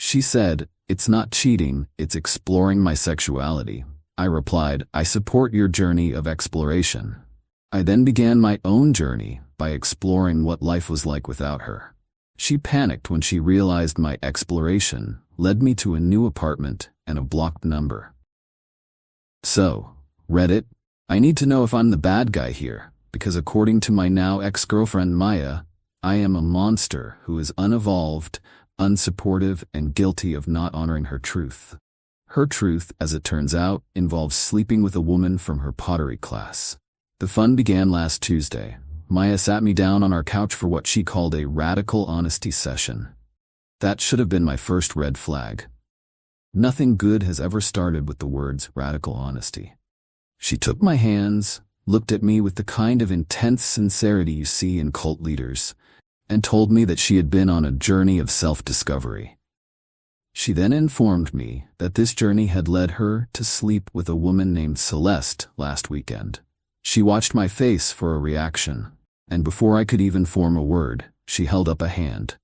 She said, "It's not cheating, it's exploring my sexuality." I replied, "I support your journey of exploration." I then began my own journey by exploring what life was like without her. She panicked when she realized my exploration led me to a new apartment and a blocked number. So, Reddit, I need to know if I'm the bad guy here, because according to my now ex-girlfriend Maya, I am a monster who is unevolved, unsupportive, and guilty of not honoring her truth. Her truth, as it turns out, involves sleeping with a woman from her pottery class. The fun began last Tuesday. Maya sat me down on our couch for what she called a radical honesty session. That should have been my first red flag. Nothing good has ever started with the words radical honesty. She took my hands, looked at me with the kind of intense sincerity you see in cult leaders, and told me that she had been on a journey of self-discovery. She then informed me that this journey had led her to sleep with a woman named Celeste last weekend. She watched my face for a reaction, and before I could even form a word, she held up a hand.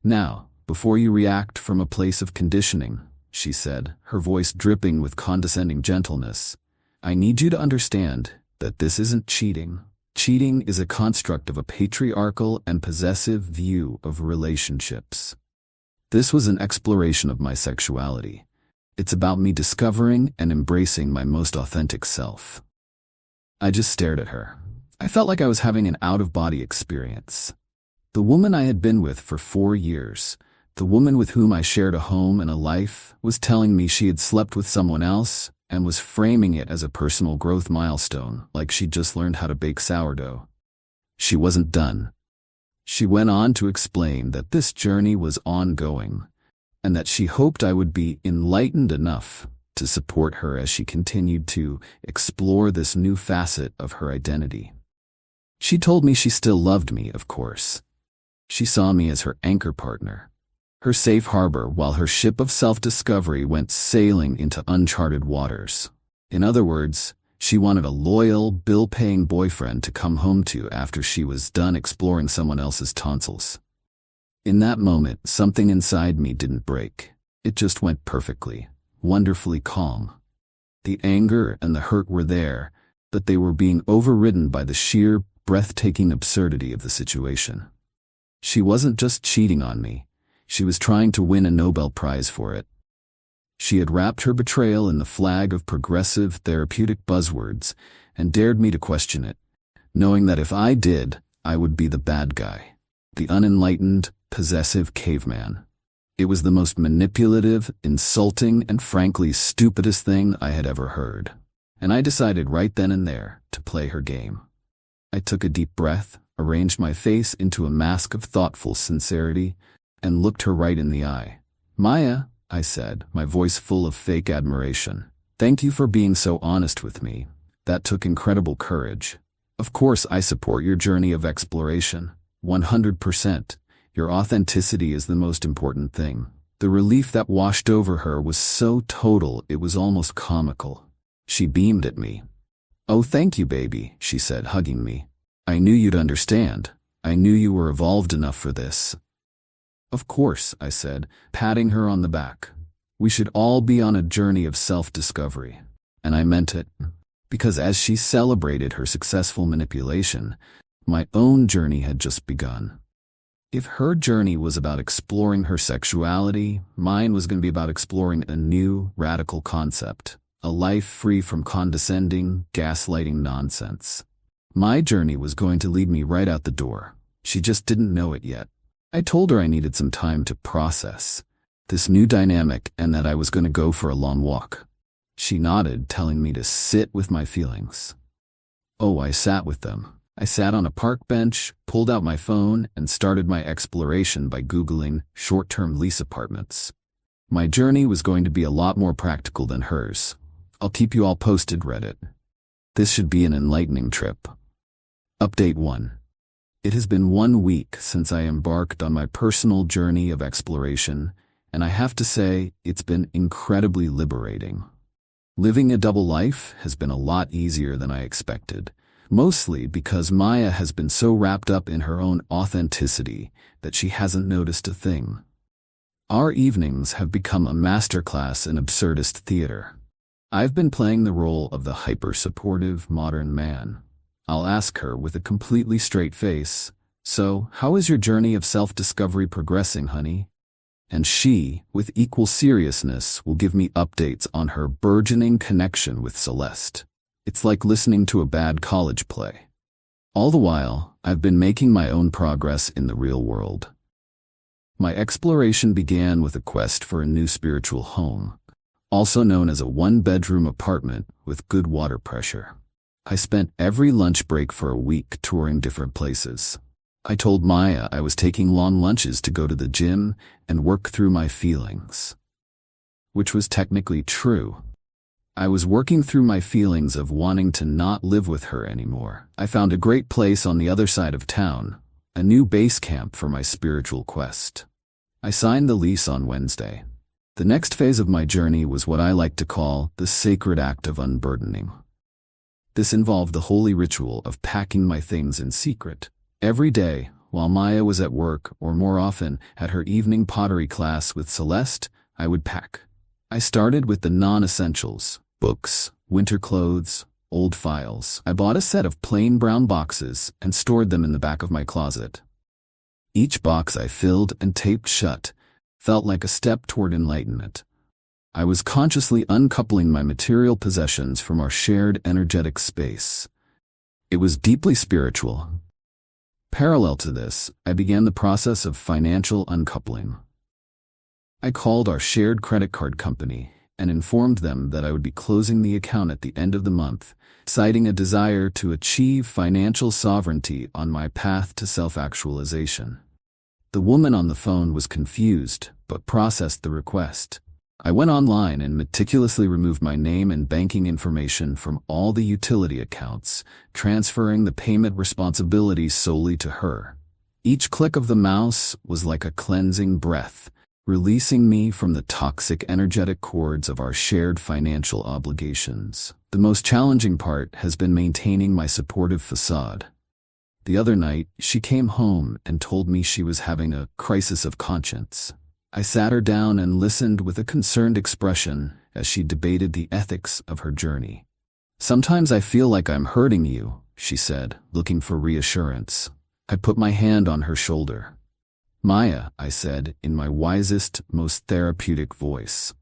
"Now, before you react from a place of conditioning," she said, her voice dripping with condescending gentleness, "I need you to understand that this isn't cheating. Cheating is a construct of a patriarchal and possessive view of relationships. This was an exploration of my sexuality. It's about me discovering and embracing my most authentic self." I just stared at her. I felt like I was having an out-of-body experience. The woman I had been with for 4 years, the woman with whom I shared a home and a life, was telling me she had slept with someone else and was framing it as a personal growth milestone, like she'd just learned how to bake sourdough. She wasn't done. She went on to explain that this journey was ongoing, and that she hoped I would be enlightened enough to support her as she continued to explore this new facet of her identity. She told me she still loved me, of course. She saw me as her anchor partner, her safe harbor while her ship of self-discovery went sailing into uncharted waters. In other words, she wanted a loyal, bill-paying boyfriend to come home to after she was done exploring someone else's tonsils. In that moment, something inside me didn't break. It just went perfectly, wonderfully calm. The anger and the hurt were there, but they were being overridden by the sheer, breathtaking absurdity of the situation. She wasn't just cheating on me. She was trying to win a Nobel Prize for it. She had wrapped her betrayal in the flag of progressive therapeutic buzzwords and dared me to question it, knowing that if I did, I would be the bad guy, the unenlightened, possessive caveman. It was the most manipulative, insulting, and frankly stupidest thing I had ever heard, and I decided right then and there to play her game. I took a deep breath, arranged my face into a mask of thoughtful sincerity, and looked her right in the eye. "Maya," I said, my voice full of fake admiration, "thank you for being so honest with me. That took incredible courage. Of course I support your journey of exploration. 100%. Your authenticity is the most important thing." The relief that washed over her was so total it was almost comical. She beamed at me. "Oh, thank you, baby," she said, hugging me. "I knew you'd understand. I knew you were evolved enough for this." "Of course," I said, patting her on the back. "We should all be on a journey of self-discovery." And I meant it, because as she celebrated her successful manipulation, my own journey had just begun. If her journey was about exploring her sexuality, mine was going to be about exploring a new, radical concept, a life free from condescending, gaslighting nonsense. My journey was going to lead me right out the door. She just didn't know it yet. I told her I needed some time to process this new dynamic and that I was going to go for a long walk. She nodded, telling me to sit with my feelings. Oh, I sat with them. I sat on a park bench, pulled out my phone, and started my exploration by Googling short-term lease apartments. My journey was going to be a lot more practical than hers. I'll keep you all posted, Reddit. This should be an enlightening trip. Update 1. It has been 1 week since I embarked on my personal journey of exploration, and I have to say, it's been incredibly liberating. Living a double life has been a lot easier than I expected, mostly because Maya has been so wrapped up in her own authenticity that she hasn't noticed a thing. Our evenings have become a masterclass in absurdist theater. I've been playing the role of the hyper-supportive modern man. I'll ask her with a completely straight face, "So, how is your journey of self-discovery progressing, honey?" And she, with equal seriousness, will give me updates on her burgeoning connection with Celeste. It's like listening to a bad college play. All the while, I've been making my own progress in the real world. My exploration began with a quest for a new spiritual home, also known as a one-bedroom apartment with good water pressure. I spent every lunch break for a week touring different places. I told Maya I was taking long lunches to go to the gym and work through my feelings. Which was technically true. I was working through my feelings of wanting to not live with her anymore. I found a great place on the other side of town, a new base camp for my spiritual quest. I signed the lease on Wednesday. The next phase of my journey was what I like to call the sacred act of unburdening. This involved the holy ritual of packing my things in secret. Every day, while Maya was at work, or more often, at her evening pottery class with Celeste, I would pack. I started with the non-essentials: books, winter clothes, old files. I bought a set of plain brown boxes and stored them in the back of my closet. Each box I filled and taped shut felt like a step toward enlightenment. I was consciously uncoupling my material possessions from our shared energetic space. It was deeply spiritual. Parallel to this, I began the process of financial uncoupling. I called our shared credit card company and informed them that I would be closing the account at the end of the month, citing a desire to achieve financial sovereignty on my path to self-actualization. The woman on the phone was confused, but processed the request. I went online and meticulously removed my name and banking information from all the utility accounts, transferring the payment responsibility solely to her. Each click of the mouse was like a cleansing breath, releasing me from the toxic energetic cords of our shared financial obligations. The most challenging part has been maintaining my supportive facade. The other night, she came home and told me she was having a crisis of conscience. I sat her down and listened with a concerned expression as she debated the ethics of her journey. "Sometimes I feel like I'm hurting you," she said, looking for reassurance. I put my hand on her shoulder. "Maya," I said, in my wisest, most therapeutic voice,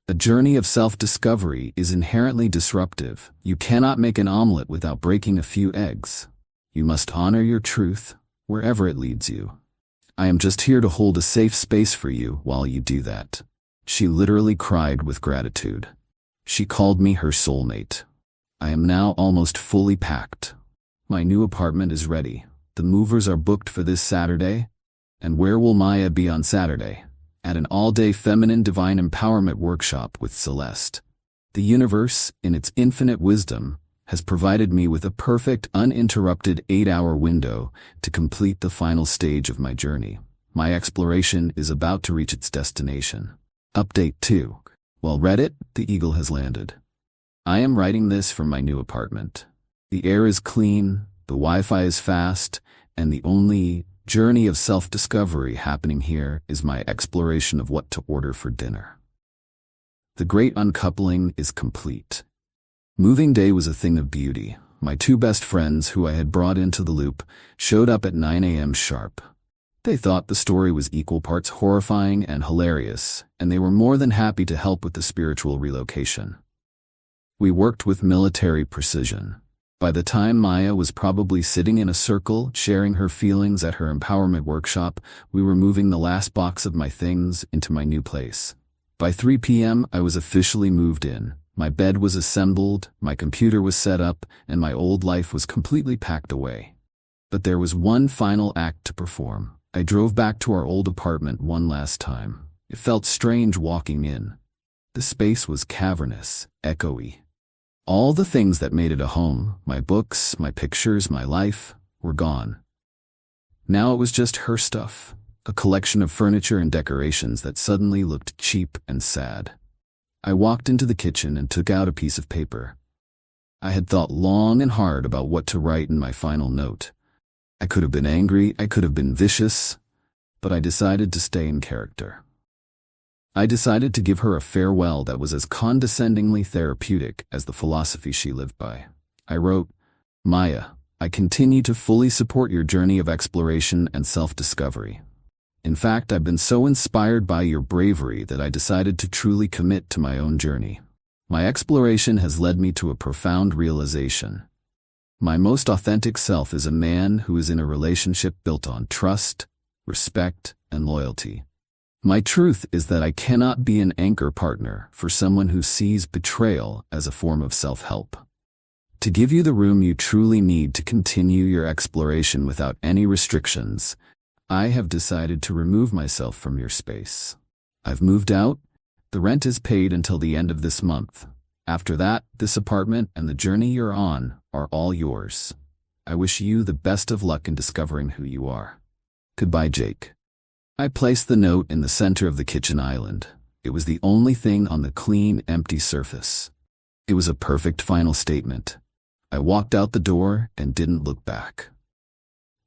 "a journey of self-discovery is inherently disruptive. You cannot make an omelet without breaking a few eggs. You must honor your truth, wherever it leads you. I am just here to hold a safe space for you while you do that." She literally cried with gratitude. She called me her soulmate. I am now almost fully packed. My new apartment is ready. The movers are booked for this Saturday. And where will Maya be on Saturday? At an all-day feminine divine empowerment workshop with Celeste. The universe, in its infinite wisdom, has provided me with a perfect, uninterrupted 8-hour window to complete the final stage of my journey. My exploration is about to reach its destination. Update 2. Well, Reddit, the eagle has landed. I am writing this from my new apartment. The air is clean, the Wi-Fi is fast, and the only journey of self-discovery happening here is my exploration of what to order for dinner. The great uncoupling is complete. Moving day was a thing of beauty. My two best friends, who I had brought into the loop, showed up at 9 a.m. sharp. They thought the story was equal parts horrifying and hilarious, and they were more than happy to help with the spiritual relocation. We worked with military precision. By the time Maya was probably sitting in a circle, sharing her feelings at her empowerment workshop, we were moving the last box of my things into my new place. By 3 p.m., I was officially moved in. My bed was assembled, my computer was set up, and my old life was completely packed away. But there was one final act to perform. I drove back to our old apartment one last time. It felt strange walking in. The space was cavernous, echoey. All the things that made it a home, my books, my pictures, my life, were gone. Now it was just her stuff, a collection of furniture and decorations that suddenly looked cheap and sad. I walked into the kitchen and took out a piece of paper. I had thought long and hard about what to write in my final note. I could have been angry, I could have been vicious, but I decided to stay in character. I decided to give her a farewell that was as condescendingly therapeutic as the philosophy she lived by. I wrote, "Maya, I continue to fully support your journey of exploration and self-discovery. In fact, I've been so inspired by your bravery that I decided to truly commit to my own journey. My exploration has led me to a profound realization. My most authentic self is a man who is in a relationship built on trust, respect, and loyalty. My truth is that I cannot be an anchor partner for someone who sees betrayal as a form of self-help. To give you the room you truly need to continue your exploration without any restrictions, I have decided to remove myself from your space. I've moved out. The rent is paid until the end of this month. After that, this apartment and the journey you're on are all yours. I wish you the best of luck in discovering who you are. Goodbye, Jake." I placed the note in the center of the kitchen island. It was the only thing on the clean, empty surface. It was a perfect final statement. I walked out the door and didn't look back.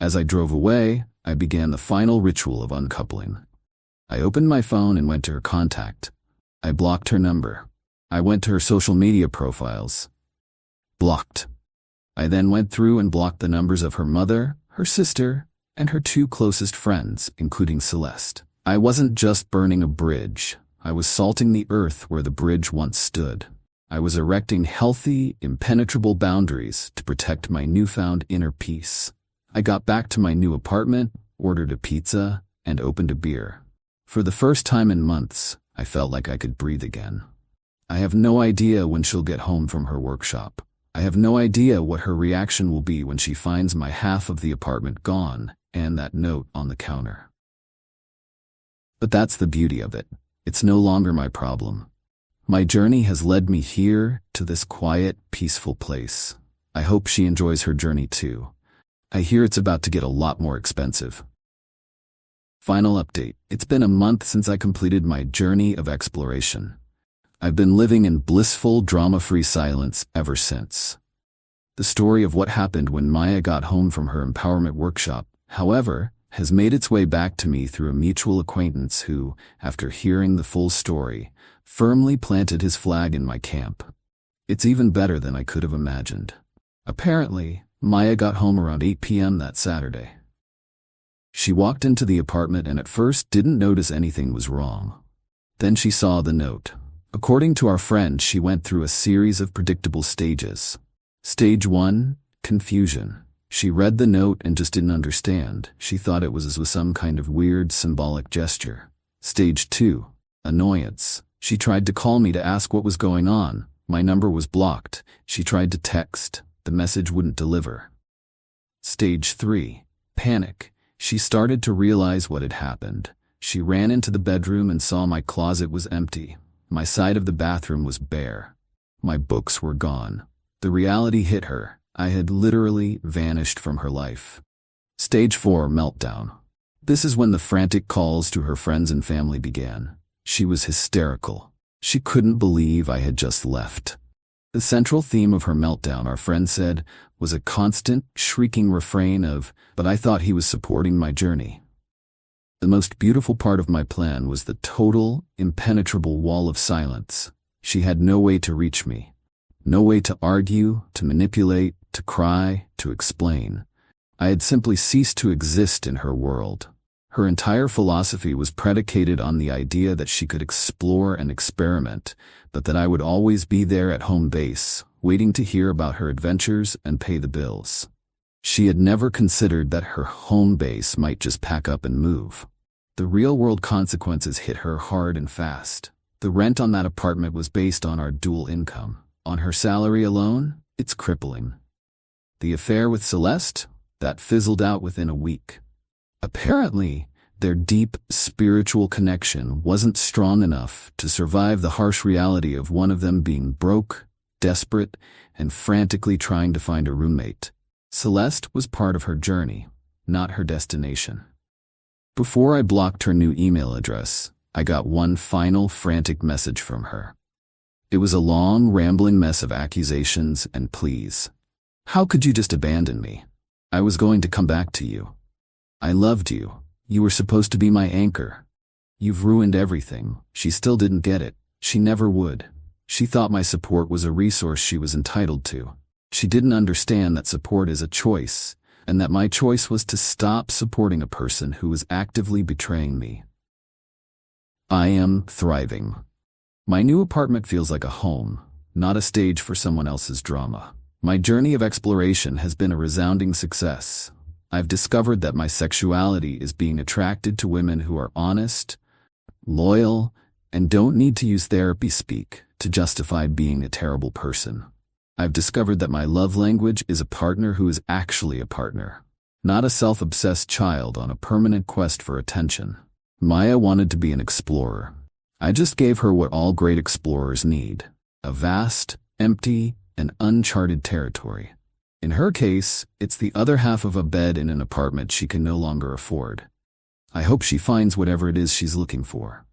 As I drove away, I began the final ritual of uncoupling. I opened my phone and went to her contact. I blocked her number. I went to her social media profiles. Blocked. I then went through and blocked the numbers of her mother, her sister, and her 2 closest friends, including Celeste. I wasn't just burning a bridge. I was salting the earth where the bridge once stood. I was erecting healthy, impenetrable boundaries to protect my newfound inner peace. I got back to my new apartment, ordered a pizza, and opened a beer. For the first time in months, I felt like I could breathe again. I have no idea when she'll get home from her workshop. I have no idea what her reaction will be when she finds my half of the apartment gone and that note on the counter. But that's the beauty of it. It's no longer my problem. My journey has led me here to this quiet, peaceful place. I hope she enjoys her journey too. I hear it's about to get a lot more expensive. Final update. It's been a month since I completed my journey of exploration. I've been living in blissful, drama-free silence ever since. The story of what happened when Maya got home from her empowerment workshop, however, has made its way back to me through a mutual acquaintance who, after hearing the full story, firmly planted his flag in my camp. It's even better than I could have imagined. Apparently, Maya got home around 8 p.m. that Saturday. She walked into the apartment and at first didn't notice anything was wrong. Then she saw the note. According to our friend, she went through a series of predictable stages. Stage 1, confusion. She read the note and just didn't understand. She thought it was some kind of weird symbolic gesture. Stage 2, annoyance. She tried to call me to ask what was going on. My number was blocked. She tried to text. The message wouldn't deliver. Stage 3, panic. She started to realize what had happened. She ran into the bedroom and saw my closet was empty. My side of the bathroom was bare. My books were gone. The reality hit her. I had literally vanished from her life. Stage 4, meltdown. This is when the frantic calls to her friends and family began. She was hysterical. She couldn't believe I had just left. The central theme of her meltdown, our friend said, was a constant, shrieking refrain of, "But I thought he was supporting my journey." The most beautiful part of my plan was the total, impenetrable wall of silence. She had no way to reach me. No way to argue, to manipulate, to cry, to explain. I had simply ceased to exist in her world. Her entire philosophy was predicated on the idea that she could explore and experiment, but that I would always be there at home base, waiting to hear about her adventures and pay the bills. She had never considered that her home base might just pack up and move. The real-world consequences hit her hard and fast. The rent on that apartment was based on our dual income. On her salary alone, it's crippling. The affair with Celeste, that fizzled out within a week. Apparently, their deep spiritual connection wasn't strong enough to survive the harsh reality of one of them being broke, desperate, and frantically trying to find a roommate. Celeste was part of her journey, not her destination. Before I blocked her new email address, I got one final frantic message from her. It was a long, rambling mess of accusations and pleas. "How could you just abandon me? I was going to come back to you. I loved you. You were supposed to be my anchor. "You've ruined everything." She still didn't get it. She never would. She thought my support was a resource she was entitled to. She didn't understand that support is a choice, and that my choice was to stop supporting a person who was actively betraying me. I am thriving. My new apartment feels like a home, not a stage for someone else's drama. My journey of exploration has been a resounding success. I've discovered that my sexuality is being attracted to women who are honest, loyal, and don't need to use therapy speak to justify being a terrible person. I've discovered that my love language is a partner who is actually a partner, not a self-obsessed child on a permanent quest for attention. Maya wanted to be an explorer. I just gave her what all great explorers need: a vast, empty, and uncharted territory. In her case, it's the other half of a bed in an apartment she can no longer afford. I hope she finds whatever it is she's looking for.